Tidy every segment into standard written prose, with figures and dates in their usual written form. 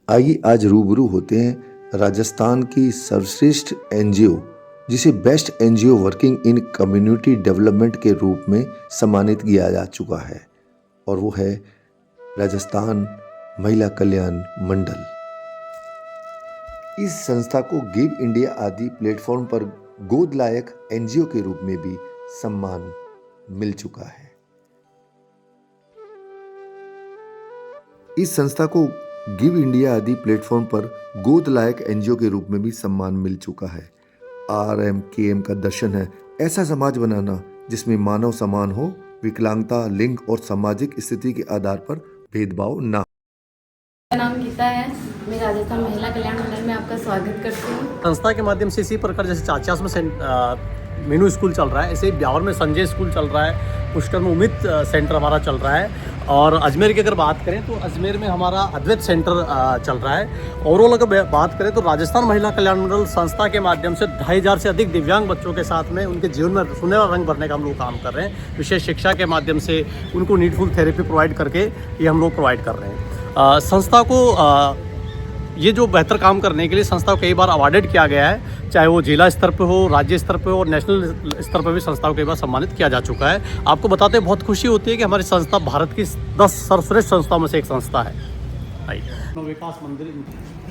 आइए आज रूबरू होते हैं राजस्थान की सर्वश्रेष्ठ एनजीओ जिसे best NGO working in community development के रूप में सम्मानित किया जा चुका है और वो है राजस्थान महिला कल्याण मंडल। इस संस्था को गिव इंडिया आदि प्लेटफॉर्म पर गोद लायक एनजीओ के रूप में भी सम्मान मिल चुका है। इस संस्था को गिव इंडिया आदि प्लेटफॉर्म पर गोद लायक एनजीओ के रूप में भी सम्मान मिल चुका है। RMKM का दर्शन है ऐसा समाज बनाना जिसमें मानव समान हो, विकलांगता, लिंग और सामाजिक स्थिति के आधार पर भेदभाव ना। मेरा नाम गीता है। मैं राजस्थान महिला कल्याण मंडल में आपका स्वागत करती हूँ। संस्था के माध्यम से इसी प्रकार जैसे चाचास में मीनू स्कूल चल रहा है, ऐसे ही ब्यावर में संजय स्कूल चल रहा है, पुष्कर में उमित सेंटर हमारा चल रहा है और अजमेर की अगर बात करें तो अजमेर में हमारा अद्वैत सेंटर चल रहा है। ओवरऑल अगर बात करें तो राजस्थान महिला कल्याण मंडल संस्था के माध्यम से 2500 से अधिक दिव्यांग बच्चों के साथ में उनके जीवन में सुनहरा रंग भरने का हम लोग काम कर रहे हैं। विशेष शिक्षा के माध्यम से उनको नीडफुल थेरेपी प्रोवाइड करके ये हम लोग प्रोवाइड कर रहे हैं। संस्था को ये जो बेहतर काम करने के लिए संस्था को कई बार अवार्डेड किया गया है, चाहे वो जिला स्तर पे हो, राज्य स्तर पे हो और नेशनल स्तर पे भी संस्था को कई बार सम्मानित किया जा चुका है। आपको बताते बहुत खुशी होती है कि हमारी संस्था भारत की 10 सर्वश्रेष्ठ संस्थाओं में से एक संस्था है। विकास मंदिर।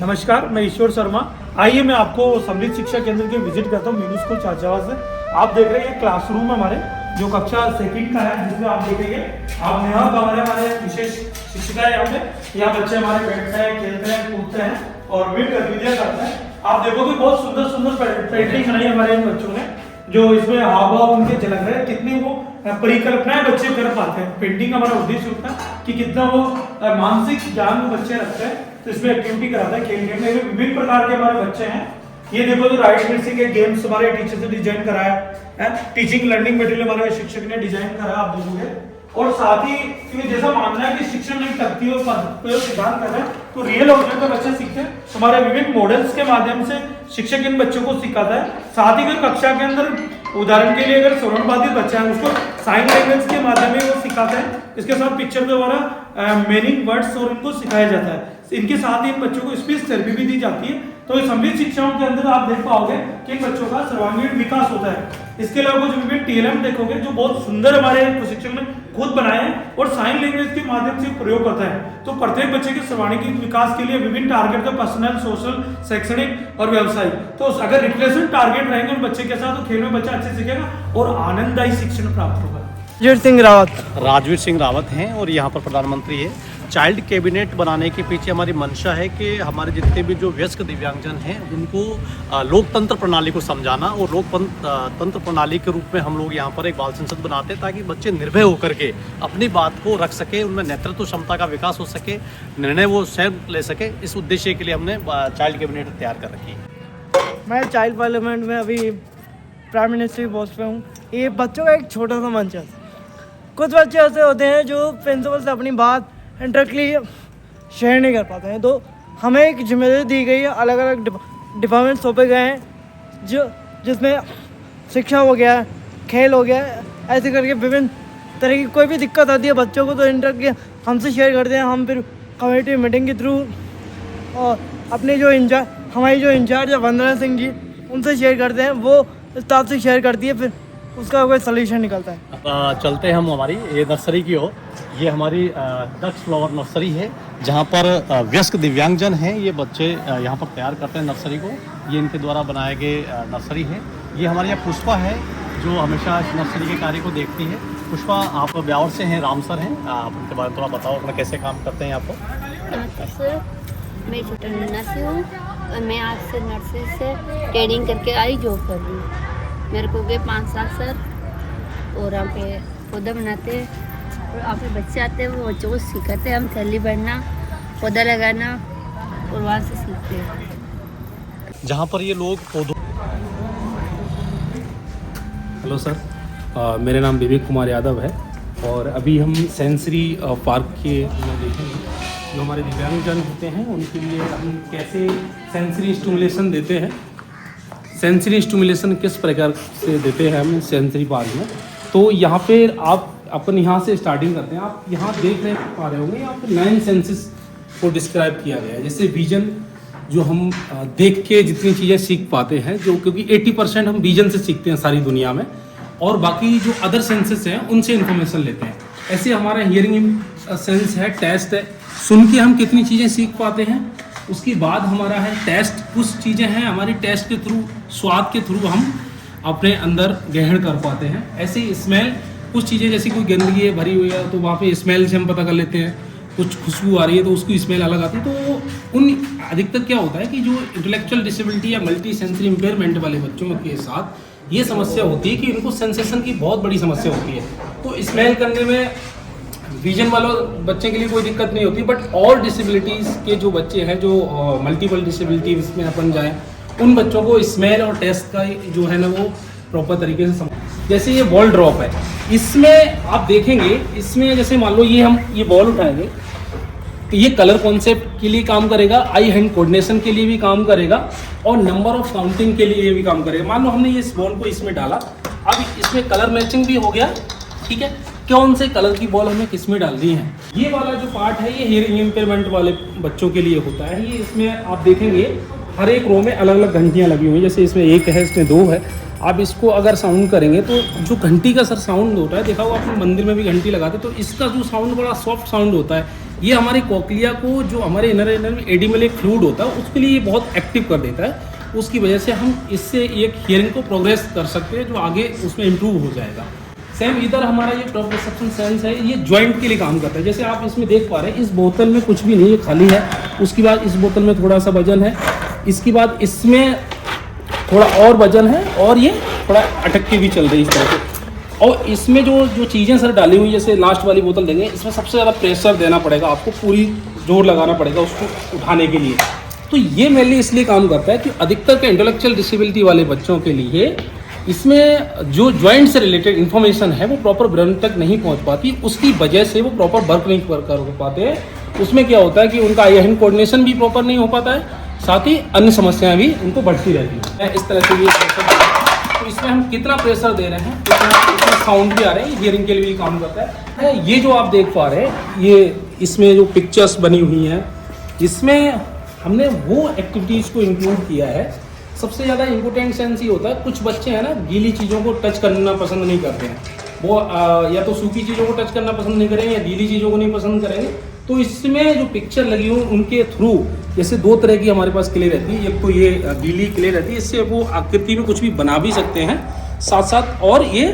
नमस्कार, मैं ईश्वर शर्मा। आइए मैं आपको समृद्ध शिक्षा केंद्र के विजिट करता हूँ मीनू स्कूल चाचावा से। आप देख रहे हैं क्लासरूम हमारे जो कक्षा सेकंड का है, जिसमें आप देखेंगे आप यहाँ हमारे विशेष शिक्षिका है। यहाँ बच्चे हमारे बैठते हैं, खेलते हैं, कूदते हैं और विभिन्न गतिविधियां करते हैं। आप देखोगे बहुत सुंदर सुंदर पेंटिंग बनाई हमारे इन बच्चों ने, जो इसमें हाव भाव उनके झलक रहे हैं, कितनी वो परिकल्पनाएं बच्चे कर पाते हैं। पेंटिंग का हमारा उद्देश्य होता है कि कितना वो मानसिक ज्ञान वो बच्चे रखते हैं, तो इसमें एक्टिविटी कराता है। खेल में विभिन्न प्रकार के हमारे बच्चे हैं। ये देखो तो राइट मिक्सी के गेम्स हमारे टीचर से डिजाइन कराया है, टीचिंग लर्निंग मटेरियल हमारे शिक्षक ने डिजाइन कराया, आप देखोगे। और साथ ही जैसा मानना है कि शिक्षण नहीं करती और सिद्धांत कर रहे हैं तो रियल ऑब्जेक्ट का बच्चे सीखते हैं। हमारे विभिन्न मॉडल्स के माध्यम से शिक्षक इन बच्चों को सिखाता है। साथ ही अगर कक्षा के अंदर उदाहरण के लिए अगर श्रवणबाधित बच्चा है उसको साइन लैंग्वेज के माध्यम में वो सिखाते हैं। इसके साथ पिक्चर द्वारा मीनिंग वर्ड्स और इनको सिखाया जाता है। इनके साथ ही इन बच्चों को स्पीच थेरेपी भी दी जाती है। तो समृद्ध शिक्षाओं के अंदर आप देख पाओगे कि इन बच्चों का सर्वांगीण विकास होता है। इसके अलावा कुछ विभिन्न TLM देखोगे जो बहुत सुंदर हमारे प्रशिक्षक ने खुद बनाए हैं और साइन लैंग्वेज के माध्यम से प्रयोग करता है। तो प्रत्येक बच्चे के सर्वांगीण विकास के लिए विभिन्न टारगेट है, पर्सनल, सोशल, शैक्षणिक और व्यवसायिक। तो अगर रिप्लेसमेंट टारगेट रहेंगे उन बच्चे के साथ तो खेल में बच्चा अच्छे सीखेगा और आनंददायी शिक्षण प्राप्त होगा। राजवीर सिंह रावत हैं और यहाँ पर प्रधानमंत्री है। चाइल्ड कैबिनेट बनाने के पीछे हमारी मंशा है कि हमारे जितने भी जो वयस्क दिव्यांगजन हैं उनको लोकतंत्र प्रणाली को समझाना और लोकतंत्र प्रणाली के रूप में हम लोग यहाँ पर एक बाल संसद बनाते हैं ताकि बच्चे निर्भय होकर के अपनी बात को रख सके, उनमें नेतृत्व क्षमता का विकास हो सके, निर्णय वो स्वयं ले सके। इस उद्देश्य के लिए हमने चाइल्ड कैबिनेट तैयार कर रखी है। मैं चाइल्ड पार्लियामेंट में अभी प्राइम मिनिस्टर की पोस्ट पे हूँ। ये बच्चों का एक छोटा सा मंच है। कुछ बच्चे ऐसे होते हैं जो प्रिंसिपल से अपनी बात इंटरेक्टली शेयर नहीं कर पाते हैं, तो हमें एक जिम्मेदारी दी गई है। अलग अलग डिपार्टमेंट सौंपे गए हैं जिसमें शिक्षा हो गया, खेल हो गया, ऐसे करके विभिन्न तरह की कोई भी दिक्कत आती है बच्चों को तो इंटरेक्टली हमसे शेयर करते हैं। हम फिर कमेटी मीटिंग के थ्रू और अपने जो हमारी जो इंचार्ज है वंदना सिंह जी, उनसे शेयर करते हैं, वो स्टाफ से शेयर करती है, फिर उसका कोई सलूशन निकलता है। चलते हैं हम हमारी ये नर्सरी की ओर। ये हमारी डक्स फ्लावर नर्सरी है जहाँ पर वयस्क दिव्यांगजन हैं ये बच्चे यहाँ पर तैयार करते हैं नर्सरी को। ये इनके द्वारा बनाए गए नर्सरी है। ये हमारी यहाँ पुष्पा है जो हमेशा इस नर्सरी के कार्य को देखती है। पुष्पा, आप ब्यावर से हैं, राम सर हैं, आप उनके बारे में थोड़ा बताओ अपना कैसे काम करते हैं यहाँ पर। नमस्ते सर, मैं छोटा नन्ना से हूँ और मैं आज से नर्सरी से ट्रेनिंग करके आई जॉब कर रही हूँ। मेरे को गए 5 साल सर और यहाँ पे पौधा बनाते हैं और यहाँ पे बच्चे आते हैं, वो बच्चों को सिखाते हैं हम थैली भरना, पौधा लगाना और वहाँ से सीखते हैं जहाँ पर ये लोग पौधों। हेलो सर, मेरा नाम विवेक कुमार यादव है और अभी हम सेंसरी पार्क के में देखेंगे जो हमारे दिव्यांगजन होते हैं उनके लिए हम कैसे सेंसरी स्टिमुलेशन देते हैं। सेंसरी स्टिमुलेशन किस प्रकार से देते हैं हम सेंसरी पार्क में। तो यहाँ पे आप अपन यहाँ से स्टार्टिंग करते हैं। आप यहाँ देख पा रहे होंगे यहाँ पे 9 सेंसेस को डिस्क्राइब किया गया है। जैसे विजन, जो हम देख के जितनी चीज़ें सीख पाते हैं, जो क्योंकि 80% हम विजन से सीखते हैं सारी दुनिया में, और बाकी जो अदर सेंसेस हैं उनसे इन्फॉर्मेशन लेते हैं। ऐसे हमारा हियरिंग सेंस है, टेस्ट है, सुन के हम कितनी चीज़ें सीख पाते हैं। उसके बाद हमारा है टेस्ट, कुछ चीज़ें हैं हमारी टेस्ट के थ्रू, स्वाद के थ्रू हम अपने अंदर ग्रहण कर पाते हैं। ऐसे ही स्मेल, कुछ चीज़ें जैसी कोई गंदगी है भरी हुई है तो वहाँ पे स्मेल से हम पता कर लेते हैं। कुछ खुशबू आ रही है तो उसकी स्मेल अलग आती है। तो उन अधिकतर क्या होता है कि जो इंटेलेक्चुअल डिसेबिलिटी या मल्टी सेंसरी इम्पेयरमेंट वाले बच्चों के साथ ये समस्या होती है कि इनको सेंसेशन की बहुत बड़ी समस्या होती है। तो स्मेल करने में विजन वालों बच्चे के लिए कोई दिक्कत नहीं होती, बट और डिसेबिलिटीज़ के जो बच्चे हैं, जो मल्टीपल डिसेबिलिटी इसमें अपन जाएँ, उन बच्चों को स्मेल और टेस्ट का जो है ना वो प्रॉपर तरीके से जैसे ये बॉल ड्रॉप है, इसमें आप देखेंगे, इसमें जैसे मान लो ये बॉल उठाएंगे तो ये कलर कॉन्सेप्ट के लिए काम करेगा, आई हैंड कोऑर्डिनेशन के लिए भी काम करेगा, और नंबर ऑफ काउंटिंग के लिए भी काम करेगा। मान लो हमने ये इस बॉल को इसमें डाला, अब इसमें कलर मैचिंग भी हो गया, ठीक है, कौन से कलर की बॉल हमें किस में डालनी है। ये वाला जो पार्ट है ये हियरिंग इम्पेयरमेंट वाले बच्चों के लिए होता है। ये इसमें आप देखेंगे हर एक रो में अलग अलग घंटियाँ लगी हुई हैं, जैसे इसमें एक है, इसमें दो है। आप इसको अगर साउंड करेंगे तो जो घंटी का सर साउंड होता है, देखा होगा अपने मंदिर में भी घंटी लगाते, तो इसका जो साउंड बड़ा सॉफ्ट साउंड होता है। ये हमारी कोक्लिया को, जो हमारे इनर में एडिमल फ्लूइड होता है, उसके लिए ये बहुत एक्टिव कर देता है। उसकी वजह से हम इससे एक हियरिंग को प्रोग्रेस कर सकते हैं, जो आगे उसमें इम्प्रूव हो जाएगा। सेम इधर हमारा ये प्रोप्रोसेप्शन सेंस है, ये जॉइंट के लिए काम करता है। जैसे आप इसमें देख पा रहे हैं, इस बोतल में कुछ भी नहीं, ये खाली है। उसके बाद इस बोतल में थोड़ा सा वजन है, इसके बाद इसमें थोड़ा और वजन है, और ये थोड़ा अटक के भी चल रही है इस तरह से। और इसमें जो चीज़ें सर डाली हुई, जैसे लास्ट वाली बोतल देंगे, इसमें सबसे ज़्यादा प्रेशर देना पड़ेगा आपको, पूरी जोर लगाना पड़ेगा उसको उठाने के लिए। तो ये मेनली इसलिए काम करता है कि अधिकतर के इंटेलेक्चुअल डिसेबिलिटी वाले बच्चों के लिए इसमें जो जॉइंट से रिलेटेड इन्फॉर्मेशन है वो प्रॉपर ब्रेन तक नहीं पहुंच पाती, उसकी वजह से वो प्रॉपर वर्क नहीं कर पाते हैं। उसमें क्या होता है कि उनका आई हैंड कोऑर्डिनेशन भी प्रॉपर नहीं हो पाता है, साथ ही अन्य समस्याएं भी उनको बढ़ती रहती हैं। इस तरह से ये प्रेशर, तो इसमें हम कितना प्रेशर दे रहे हैं, इसमें साउंड भी आ रहे हैं, हियरिंग के लिए भी काम करता है। ये जो आप देख पा रहे हैं, ये इसमें जो पिक्चर्स बनी हुई हैं, इसमें हमने वो एक्टिविटीज़ को इंक्लूड किया है। सबसे ज़्यादा इम्पोर्टेंट सेंस ये होता है, कुछ बच्चे हैं ना गीली चीज़ों को टच करना पसंद नहीं करते हैं, वो या तो सूखी चीज़ों को टच करना पसंद नहीं करेंगे या गीली चीज़ों को नहीं पसंद करेंगे। तो इसमें जो पिक्चर लगी हुई उनके थ्रू, जैसे दो तरह की हमारे पास क्ले रहती है, एक तो ये गीली क्ले रहती है, इससे वो आकृति में कुछ भी बना भी सकते हैं साथ साथ, और ये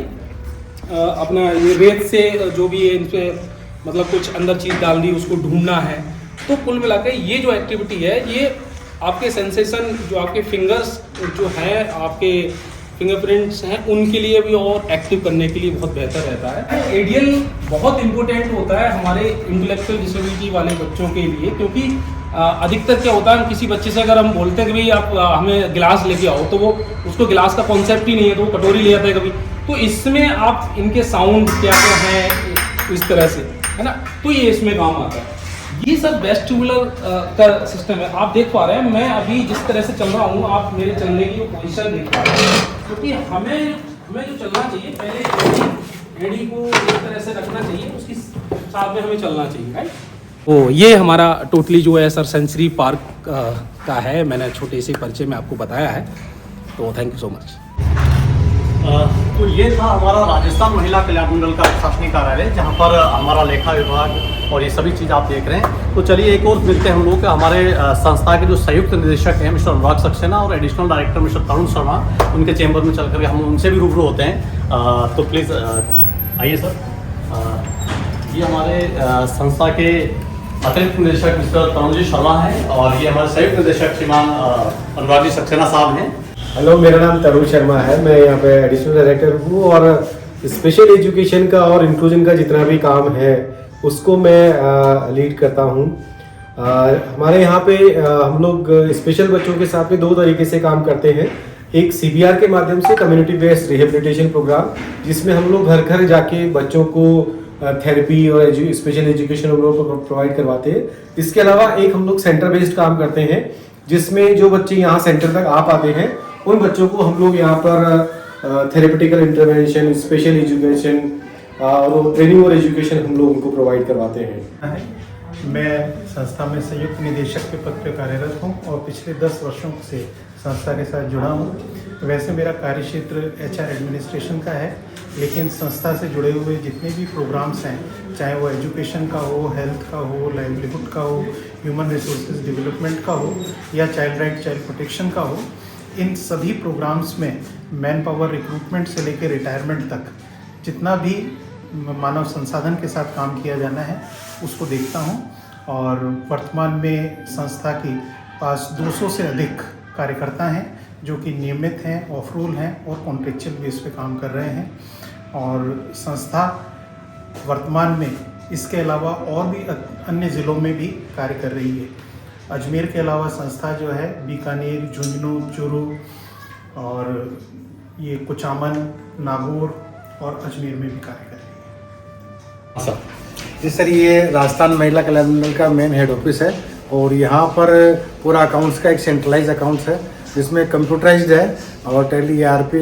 अपना ये रेत से जो भी है इन पर मतलब कुछ अंदर चीज़ डाल दी, उसको ढूंढना है। तो कुल मिलाकर ये जो एक्टिविटी है, ये आपके सेंसेशन, जो आपके फिंगर्स जो हैं, आपके फिंगरप्रिंट्स हैं, उनके लिए भी और एक्टिव करने के लिए बहुत बेहतर रहता है। एडियल बहुत इंपॉर्टेंट होता है हमारे इंटेलेक्चुअल डिसेबिलिटी वाले बच्चों के लिए, क्योंकि अधिकतर क्या होता है, किसी बच्चे से अगर हम बोलते हैं कि भाई आप हमें गिलास लेके आओ, तो वो उसको गिलास का कॉन्सेप्ट ही नहीं है, तो वो कटोरी ले आता है कभी। तो इसमें आप इनके साउंड क्या क्या हैं इस तरह से, है ना, तो ये इसमें काम आता है। ये सब वेस्टिबुलर का सिस्टम है। आप देख पा रहे हैं मैं अभी जिस तरह से चल रहा हूँ, आप मेरे चलने की पोजीशन देख पा रहे हैं, क्योंकि हमें जो चलना चाहिए, पहले एडी को इस तरह से रखना चाहिए, उसकी साथ में हमें चलना चाहिए, राइट। तो ये हमारा टोटली जो है सर सेंसरी पार्क का है, मैंने छोटे से परिचय में आपको बताया है, तो थैंक यू सो मच। तो ये था हमारा राजस्थान महिला कल्याण मंडल का प्रशासनिक कार्यालय, जहाँ पर हमारा लेखा विभाग और ये सभी चीज़ आप देख रहे हैं। तो चलिए एक और मिलते हैं हम लोग, हमारे संस्था के जो संयुक्त निदेशक हैं मिस्टर अनुराग सक्सेना और एडिशनल डायरेक्टर मिस्टर तरुण शर्मा, उनके चैम्बर में चल करके हम उनसे भी रूबरू होते हैं। तो प्लीज़ आइए सर। ये हमारे संस्था के अतिरिक्त निदेशक मिस्टर तरुण जी शर्मा हैं, और ये हमारे संयुक्त निदेशक श्रीमान अनुराग जी सक्सेना साहब हैं। हेलो, मेरा नाम तरुण शर्मा है, मैं यहाँ पे एडिशनल डायरेक्टर हूँ, और स्पेशल एजुकेशन का और इंक्लूजन का जितना भी काम है उसको मैं लीड करता हूँ। हमारे यहाँ पे हम लोग स्पेशल बच्चों के साथ में दो तरीके से काम करते हैं। एक CBR के माध्यम से कम्युनिटी बेस्ड रिहेबिलिटेशन प्रोग्राम, जिसमें हम लोग घर घर जाके बच्चों को थेरेपी और स्पेशल एजुकेशन हम लोग को प्रोवाइड करवाते हैं। इसके अलावा एक हम लोग सेंटर बेस्ड काम करते हैं, जिसमें जो बच्चे यहाँ सेंटर तक आ पाते हैं उन बच्चों को हम लोग यहाँ पर थेरेपेटिकल इंटरवेंशन, स्पेशल एजुकेशन और ट्रेनिंग और एजुकेशन हम लोग उनको प्रोवाइड करवाते हैं। मैं संस्था में संयुक्त निदेशक के पद पर कार्यरत हूं और पिछले 10 वर्षों से संस्था के साथ जुड़ा हूं। वैसे मेरा कार्यक्षेत्र HR एडमिनिस्ट्रेशन का है, लेकिन संस्था से जुड़े हुए जितने भी प्रोग्राम्स हैं, चाहे वो एजुकेशन का हो, हेल्थ का हो, लाइवलीहुड का हो, ह्यूमन रिसोर्सेज डेवलपमेंट का हो या चाइल्ड राइट चाइल्ड प्रोटेक्शन का हो, इन सभी प्रोग्राम्स में मैन पावर रिक्रूटमेंट से लेकर रिटायरमेंट तक जितना भी मानव संसाधन के साथ काम किया जाना है उसको देखता हूं। और वर्तमान में संस्था के पास 200 से अधिक कार्यकर्ता हैं जो कि नियमित हैं, ऑफ रोल हैं और कॉन्ट्रेक्चुअल बेस पे काम कर रहे हैं। और संस्था वर्तमान में इसके अलावा और भी अन्य ज़िलों में भी कार्य कर रही है। अजमेर के अलावा संस्था जो है बीकानेर, झुंझुनू, चूरू और ये कुचामन, नागौर और अजमेर में भी कार्य कर रही है। जी सर, ये राजस्थान महिला कल्याण मंडल का मेन हेड ऑफिस है और यहाँ पर पूरा अकाउंट्स का एक सेंट्रलाइज अकाउंट्स है जिसमें कंप्यूटराइज्ड है और टैली ERP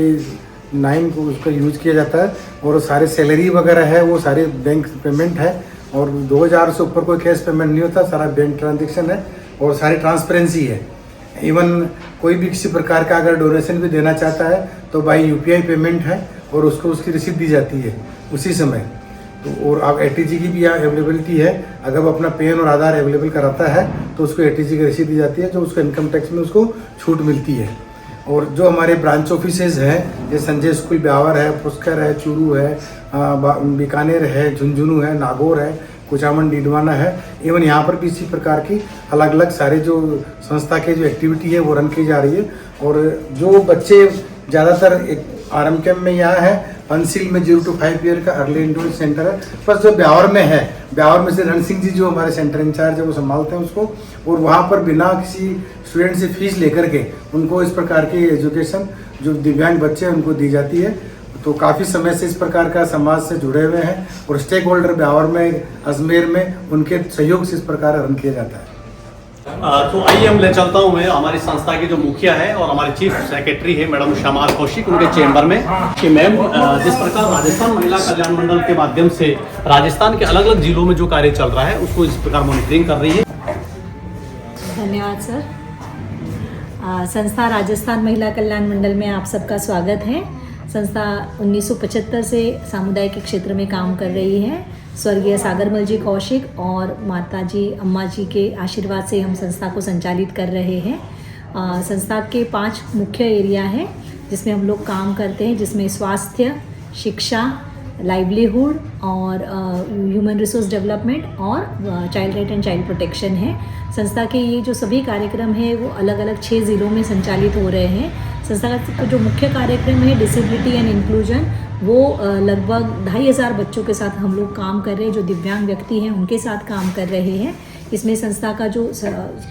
9 को उसका यूज किया जाता है और सारे सैलरी वगैरह है वो सारे बैंक पेमेंट है और 2000 से ऊपर कोई कैश पेमेंट नहीं होता, सारा बैंक ट्रांजेक्शन है और सारी ट्रांसपेरेंसी है। इवन कोई भी किसी प्रकार का अगर डोनेशन भी देना चाहता है तो बाई UPI पेमेंट है और उसको उसकी रिसीट दी जाती है उसी समय। तो और अब ATG की भी यहाँ अवेलेबिलिटी है, अगर वो अपना पैन और आधार अवेलेबल कराता है तो उसको ATG की रसीद दी जाती है जो उसको इनकम टैक्स में उसको छूट मिलती है। और जो हमारे ब्रांच ऑफिसेज हैं जैसे संजय स्कूल ब्यावर है, पुष्कर है, चूरू है, बीकानेर है, झुंझुनू है, नागौर है, कुचामन, डीडवाना है, इवन यहाँ पर भी इसी प्रकार की अलग अलग सारे जो संस्था के जो एक्टिविटी है वो रन की जा रही है। और जो बच्चे ज़्यादातर एक RM कैम्प में यहाँ है, पंसील में 0 to 5 ईयर का अर्ली इंट्रोडक्शन सेंटर है, बस जो ब्यावर में है, ब्यावर में से रण सिंह जी जो हमारे सेंटर इंचार्ज है वो संभालते हैं उसको और वहाँ पर बिना किसी स्टूडेंट से फीस लेकर के उनको इस प्रकार की एजुकेशन जो दिव्यांग बच्चे हैं उनको दी जाती है। तो काफ़ी समय से इस प्रकार का समाज से जुड़े हुए हैं और स्टेक होल्डर ब्यावर में, अजमेर में उनके सहयोग से इस प्रकार रन किया जाता है। तो आइए हम ले चलता हूँ मैं हमारी संस्था के जो मुखिया है और हमारे चीफ सेक्रेटरी है मैडम शमाल कौशिक, उनके चेंबर में कि मैम जिस प्रकार राजस्थान महिला कल्याण मंडल के माध्यम से राजस्थान के अलग अलग जिलों में जो कार्य चल रहा है उसको इस प्रकार मॉनिटरिंग कर रही है। धन्यवाद सर। संस्था राजस्थान महिला कल्याण मंडल में आप सबका स्वागत है। संस्था 1975 से सामुदायिक क्षेत्र में काम कर रही है। स्वर्गीय सागरमल जी कौशिक और माता जी अम्मा जी के आशीर्वाद से हम संस्था को संचालित कर रहे हैं। संस्था के 5 मुख्य एरिया हैं जिसमें हम लोग काम करते हैं, जिसमें स्वास्थ्य, शिक्षा, लाइवलीहुड और ह्यूमन रिसोर्स डेवलपमेंट और child right and child protection है। संस्था के ये जो सभी कार्यक्रम हैं वो अलग अलग 6 ज़िलों में संचालित हो रहे हैं। संस्था का जो मुख्य कार्यक्रम है डिसेबिलिटी एंड इंक्लूजन, वो लगभग 2500 बच्चों के साथ हम लोग काम कर रहे हैं, जो दिव्यांग व्यक्ति हैं उनके साथ काम कर रहे हैं। इसमें संस्था का जो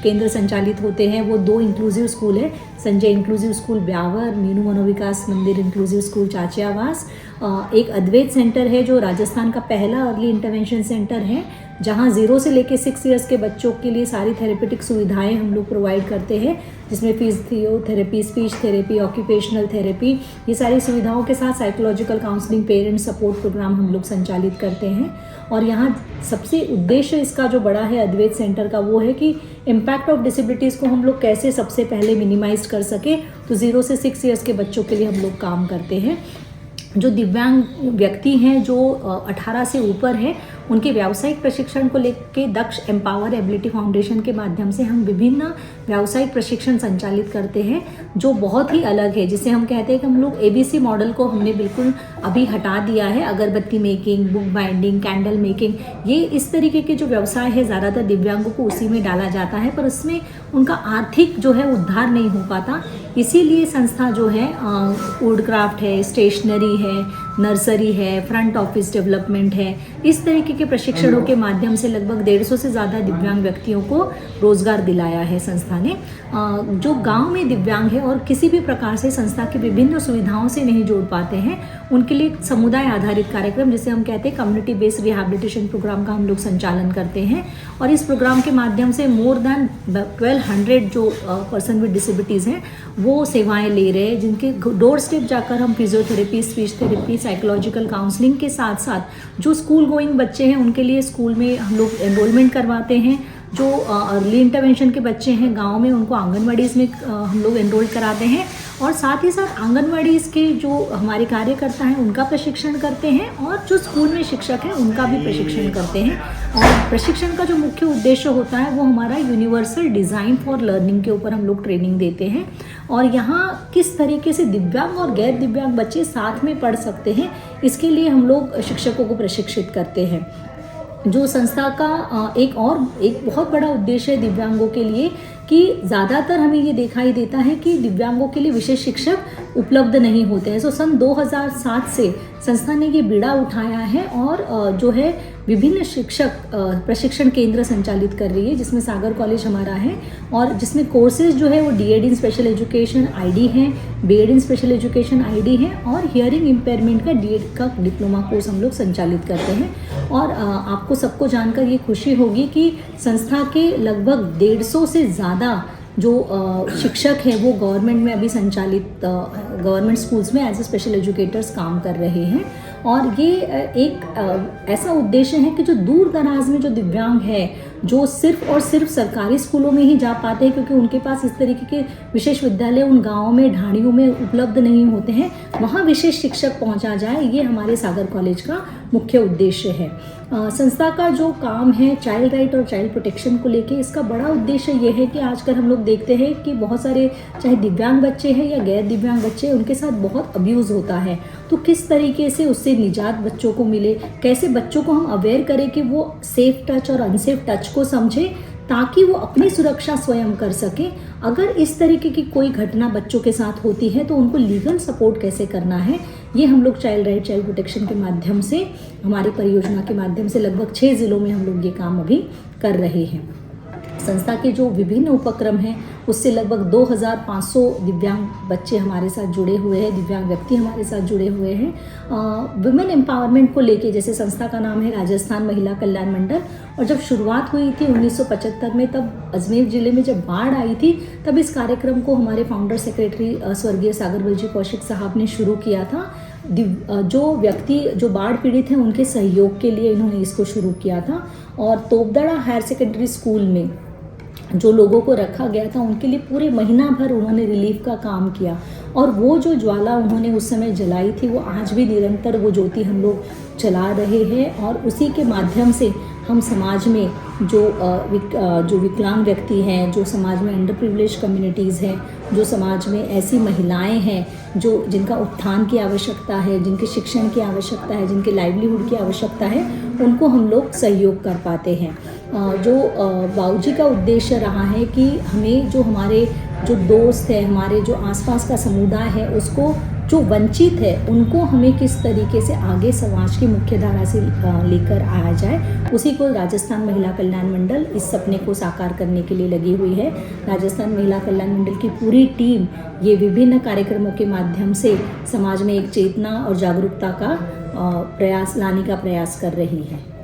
केंद्र संचालित होते हैं वो 2 इंक्लूसिव स्कूल है, संजय इंक्लूसिव स्कूल ब्यावर, मीनू मनोविकास मंदिर इंक्लूसिव स्कूल चाचियावास। एक अद्वैत सेंटर है जो राजस्थान का पहला अर्ली इंटरवेंशन सेंटर है, जहां 0 से लेकर 6 इयर्स के बच्चों के लिए सारी थेरेपेटिक सुविधाएं हम लोग प्रोवाइड करते हैं, जिसमें physiotherapy, speech therapy, occupational therapy, ये सारी सुविधाओं के साथ psychological counselling, parent support programme हम लोग संचालित करते हैं। और यहाँ सबसे उद्देश्य इसका जो बड़ा है अद्वैत सेंटर का, वो है कि इम्पैक्ट ऑफ डिसेबिलिटीज़ को हम लोग कैसे सबसे पहले मिनिमाइज कर सके। तो 0 से 6 इयर्स के बच्चों के लिए हम लोग काम करते हैं। जो दिव्यांग व्यक्ति हैं जो 18 से ऊपर हैं, उनके व्यावसायिक प्रशिक्षण को लेकर दक्ष एम्पावर एबिलिटी फाउंडेशन के माध्यम से हम विभिन्न व्यावसायिक प्रशिक्षण संचालित करते हैं, जो बहुत ही अलग है, जिसे हम कहते हैं कि हम लोग ABC मॉडल को हमने बिल्कुल अभी हटा दिया है। अगरबत्ती making, book binding, candle making, ये इस तरीके के जो व्यवसाय है ज़्यादातर दिव्यांगों को उसी में डाला जाता है, पर उसमें उनका आर्थिक जो है उद्धार नहीं हो पाता। इसीलिए संस्था जो है वुड क्राफ्ट है, स्टेशनरी है, नर्सरी है, फ्रंट ऑफिस डेवलपमेंट है, इस तरीके के प्रशिक्षणों के माध्यम से लगभग 150 से ज़्यादा दिव्यांग व्यक्तियों को रोजगार दिलाया है संस्था ने। जो गांव में दिव्यांग है और किसी भी प्रकार से संस्था की विभिन्न सुविधाओं से नहीं जोड़ पाते हैं, उनके लिए एक समुदाय आधारित कार्यक्रम जिसे हम कहते हैं कम्युनिटी बेस्ड रिहैबिलिटेशन प्रोग्राम का हम लोग संचालन करते हैं। और इस प्रोग्राम के माध्यम से मोर देन 1200 जो पर्सन विद डिसेबिलिटीज़ हैं वो सेवाएं ले रहे हैं, जिनके डोर स्टेप जाकर हम physiotherapy, speech therapy, psychological counselling के साथ साथ जो स्कूल गोइंग बच्चे हैं उनके लिए स्कूल में हम लोग एनरोलमेंट करवाते हैं। जो अर्ली इंटरवेंशन के बच्चे हैं गांव में उनको आंगनवाड़ीज़ में हम लोग एनरोल कराते हैं, और साथ ही साथ आंगनवाड़ीज़ के जो हमारे कार्यकर्ता हैं उनका प्रशिक्षण करते हैं, और जो स्कूल में शिक्षक हैं उनका भी प्रशिक्षण करते हैं। और प्रशिक्षण का जो मुख्य उद्देश्य होता है वो हमारा यूनिवर्सल डिज़ाइन फॉर लर्निंग के ऊपर हम लोग ट्रेनिंग देते हैं। और यहाँ किस तरीके से दिव्यांग और गैर दिव्यांग बच्चे साथ में पढ़ सकते हैं, इसके लिए हम लोग शिक्षकों को प्रशिक्षित करते हैं। जो संस्था का एक बहुत बड़ा उद्देश्य है दिव्यांगों के लिए कि ज़्यादातर हमें ये दिखाई देता है कि दिव्यांगों के लिए विशेष शिक्षक उपलब्ध नहीं होते हैं। सो सन 2007 से संस्था ने ये बीड़ा उठाया है और जो है विभिन्न शिक्षक प्रशिक्षण केंद्र संचालित कर रही है, जिसमें सागर कॉलेज हमारा है, और जिसमें कोर्सेज जो है वो DED इन स्पेशल एजुकेशन ID हैं, BEd इन स्पेशल एजुकेशन ID है, और हियरिंग इम्पेयरमेंट का DED का डिप्लोमा कोर्स हम लोग संचालित करते हैं। और आपको सबको जानकर ये खुशी होगी कि संस्था के लगभग 150 से ज़्यादा जो शिक्षक हैं वो गवर्नमेंट में अभी संचालित गवर्नमेंट स्कूल्स में एज ए स्पेशल एजुकेटर्स काम कर रहे हैं। और ये एक ऐसा उद्देश्य है कि जो दूर दराज में जो दिव्यांग है, जो सिर्फ और सिर्फ सरकारी स्कूलों में ही जा पाते हैं क्योंकि उनके पास इस तरीके के विशेष विद्यालय उन गाँवों में, ढाणियों में उपलब्ध नहीं होते हैं, वहाँ विशेष शिक्षक पहुँचा जाए, ये हमारे सागर कॉलेज का मुख्य उद्देश्य है। संस्था का जो काम है चाइल्ड राइट और चाइल्ड प्रोटेक्शन को लेके, इसका बड़ा उद्देश्य ये है कि आजकल हम लोग देखते हैं कि बहुत सारे चाहे दिव्यांग बच्चे हैं या गैर दिव्यांग बच्चे, उनके साथ बहुत अब्यूज़ होता है। तो किस तरीके से उससे निजात बच्चों को मिले, कैसे बच्चों को हम अवेयर करें कि वो सेफ टच और अनसेफ टच को समझे ताकि वो अपनी सुरक्षा स्वयं कर सके। अगर इस तरीके की कोई घटना बच्चों के साथ होती है तो उनको लीगल सपोर्ट कैसे करना है, ये हम लोग चाइल्ड राइट चाइल्ड प्रोटेक्शन के माध्यम से, हमारी परियोजना के माध्यम से लगभग 6 ज़िलों में हम लोग ये काम अभी कर रहे हैं। संस्था के जो विभिन्न उपक्रम हैं उससे लगभग 2500 दिव्यांग बच्चे हमारे साथ जुड़े हुए हैं, दिव्यांग व्यक्ति हमारे साथ जुड़े हुए हैं। वुमेन एम्पावरमेंट को लेके, जैसे संस्था का नाम है राजस्थान महिला कल्याण मंडल, और जब शुरुआत हुई थी 1975 में, तब अजमेर ज़िले में जब बाढ़ आई थी तब इस कार्यक्रम को हमारे फाउंडर सेक्रेटरी स्वर्गीय सागर बलजी कौशिक साहब ने शुरू किया था। जो व्यक्ति जो बाढ़ पीड़ित हैं उनके सहयोग के लिए इन्होंने इसको शुरू किया था। और तोपदड़ा हायर सेकेंडरी स्कूल में जो लोगों को रखा गया था उनके लिए पूरे महीना भर उन्होंने रिलीफ का काम किया, और वो जो ज्वाला उन्होंने उस समय जलाई थी वो आज भी निरंतर वो ज्योति हम लोग चला रहे हैं। और उसी के माध्यम से हम समाज में जो विकलांग व्यक्ति हैं, जो समाज में अंडर प्रिविलेज कम्युनिटीज़ हैं, जो समाज में ऐसी महिलाएं हैं जो जिनका उत्थान की आवश्यकता है, जिनके शिक्षण की आवश्यकता है, जिनके लाइवलीहुड की आवश्यकता है, उनको हम लोग सहयोग कर पाते हैं। जो बाबूजी का उद्देश्य रहा है कि हमें जो हमारे जो दोस्त है, हमारे जो आसपास का समुदाय है, उसको जो वंचित है उनको हमें किस तरीके से आगे समाज की मुख्य धारा से लेकर आया जाए, उसी को राजस्थान महिला कल्याण मंडल इस सपने को साकार करने के लिए लगी हुई है। राजस्थान महिला कल्याण मंडल की पूरी टीम ये विभिन्न कार्यक्रमों के माध्यम से समाज में एक चेतना और जागरूकता का प्रयास लाने का प्रयास कर रही है।